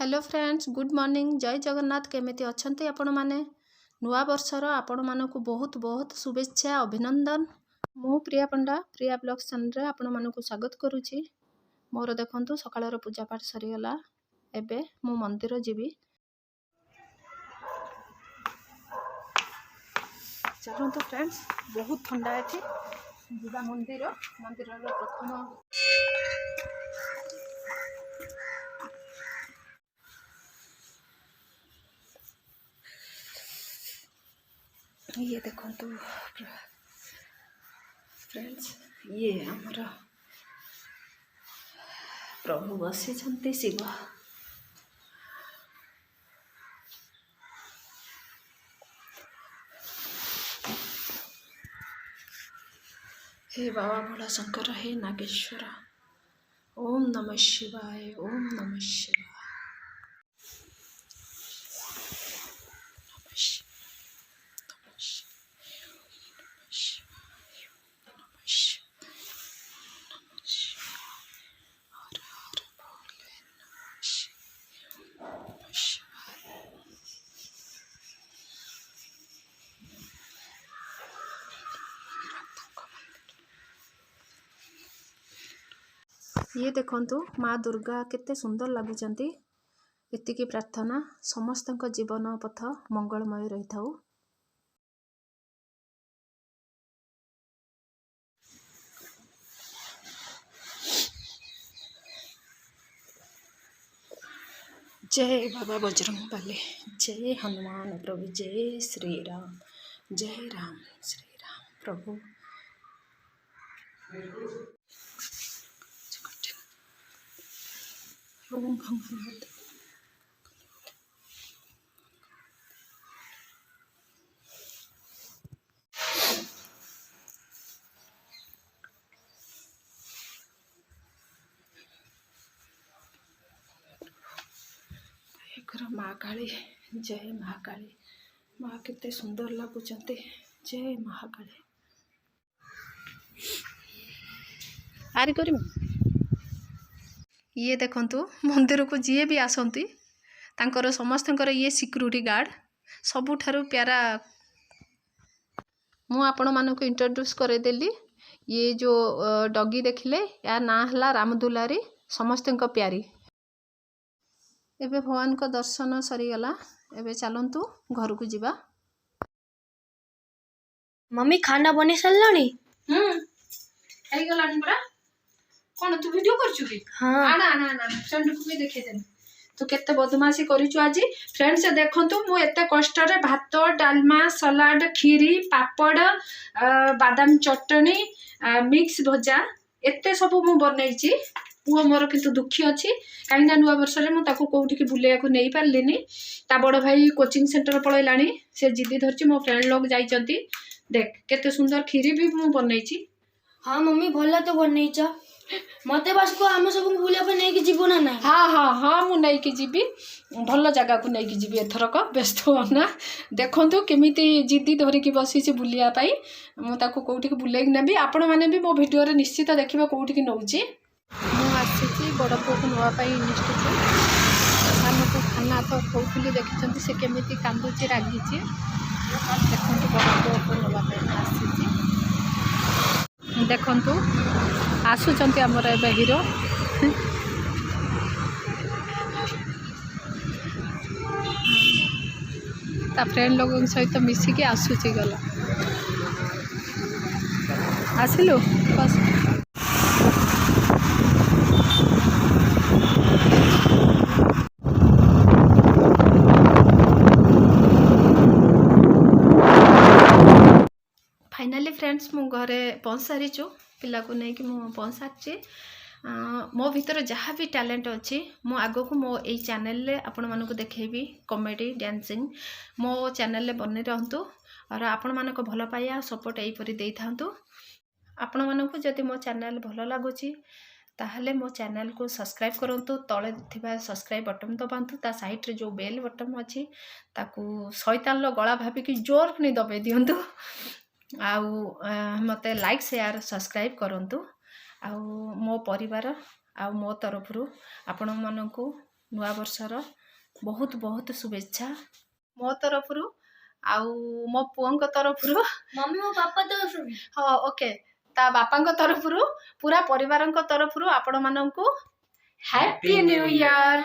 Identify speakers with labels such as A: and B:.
A: Hello friends, good morning. जय जगन्नाथ। केमिति अछंती आपण माने? नुआ वर्षर आपण मानकु बहुत बहुत शुभेच्छा, अभिनंदन। मु प्रिया पंडा प्रिया ब्लॉग्स चैनल रे आपण मानकु स्वागत करूची। मोर देखंतु सकाळर पूजा पाठ सरी गला। एबे मु मंदिर जीवी। चलंतु फ्रेंड्स, बहुत ठंडा अछि। जीवा मंदिर प्रथम ये देखंतु फ्रेंड्स, ये हमर प्रभु बसी छंती शिव। हे बाबा भोला शंकर, हे नागेश्वर, ओम नमः शिवाय, ओम नमः शिवाय। ये देखंतु माँ दुर्गा केते सुंदर लगुचंती। एतिकी प्रार्थना समस्तक जीवन पथ मंगलमय रही थाउ। जय बाबा बजरंग बली, जय हनुमान प्रभु, जय श्री राम, जय राम श्री राम प्रभु। ओम भगवत माँ काली, जय महाकाली। माँ केते सुंदर लगुचंती। जय महाकाली। आरी करी ये देखंतु मंदिर को जी भी आसंती तांकर समस्तंकर ये सिक्यूरिटी गार्ड सबुठारु प्यारा। मु आपण मानक इंट्रोड्यूस करे देली। ये जो डॉगी देखिले या ना हला रामदुलारी, समस्तंक प्यारी। एबे भगवान को दर्शन सरी गला। एबे चलंतु घर को जीवा।
B: मम्मी खाना बने सल्लानी?
A: आई गलानी परा। कोन तू वीडियो करछु की?
B: हां।
A: आना आना आना चंडू को भी देखे देन। तू केते बदमाशी करिछु आजी। फ्रेंड्स देखंतु मु एते कष्ट रे भात, डालमा, सलाड, खीरी, पापड़, बादाम चटनी, मिक्स भजा एते सब मु बनैछि। पुओ मोर किंतु दुखी अछि काइना नुआ वर्ष रे मु ताको कोउठी की बुलेया को नै पारलिनी। ता बड़ भाई कोचिंग सेंटर पळैलानी। से जिद्दी धरछि। मो फ्रेंड लोग जाइचंती। देख केते सुंदर खीरी भी मु बनैछि।
B: हां मम्मी भला तो बनैछ। मते बस को हम सब बुलिया पे नै कि जीवो ना ना।
A: हां हां हां मु नै कि जीबी। भल जगह को नै कि जीबी एथरक। व्यस्त होना। देखंतु केमिति जिद्दी धरि कि बसी छि बुलिया पई। मु ताको कोउठी की बुलेक नेबी। आपण माने भी मो वीडियो रे निश्चित देखिबा कोउठी की नउची। मु आसीछि बड़ पुओ को नुआ पई इंस्टीट्यूट। सानो को खाना तो खोउथली देखिचंती से केमिति कांदुची रागीची। देखंतु बड़ पुओ को नुआ पई आसीछि। देखंतु आसुचंती हमर एबे हीरो। ता फ्रेंड लोगों सहित मिसिकी आसुची गला। आसिलु बस। फाइनली फ्रेंड्स मु घरे पहुँच सारी पिला को नहीं कि मु पहुँच सारी। मो भीतर जहाँ भी टैलेंट अच्छी मो आग को मो यही चैनल रे आपण मानक देखेबी। कॉमेडी डांसिंग मो चैनल रे बनी रहंतु और आपण मानक भल पाइया सपोर्ट एहीपरि देई थांतु। आपण मानक जदि मो चैनल भल लागुची ताहले मो चैनल को सब्सक्राइब करंतु। तळे थिबा सब्सक्राइब बटन दबांतु। ता साइड रे जो बेल बटन अछि ताकू शैतान लो गला भाबी कि जोर नि दबे दियंतु। आउ मते लाइक शेयर सब्सक्राइब करंतु। आउ मो परिवार आउ मो तरफ आपण मानकु ନୂଆ ବର୍ଷର ବହୁତ ବହୁତ ଶୁଭେଚ୍ଛା ମୋ ତରଫରୁ ଆଉ ମୋ ପୁଅଙ୍କ ତରଫରୁ।
B: ମମି ମୋ ବାପା ତରଫରୁ।
A: ହଁ ଓକେ, ତା ବାପାଙ୍କ ତରଫରୁ ପୁରା ପରିବାରଙ୍କ ତରଫରୁ ଆପଣମାନଙ୍କୁ ହ୍ୟାପି ନ୍ୟୁ ଇୟର।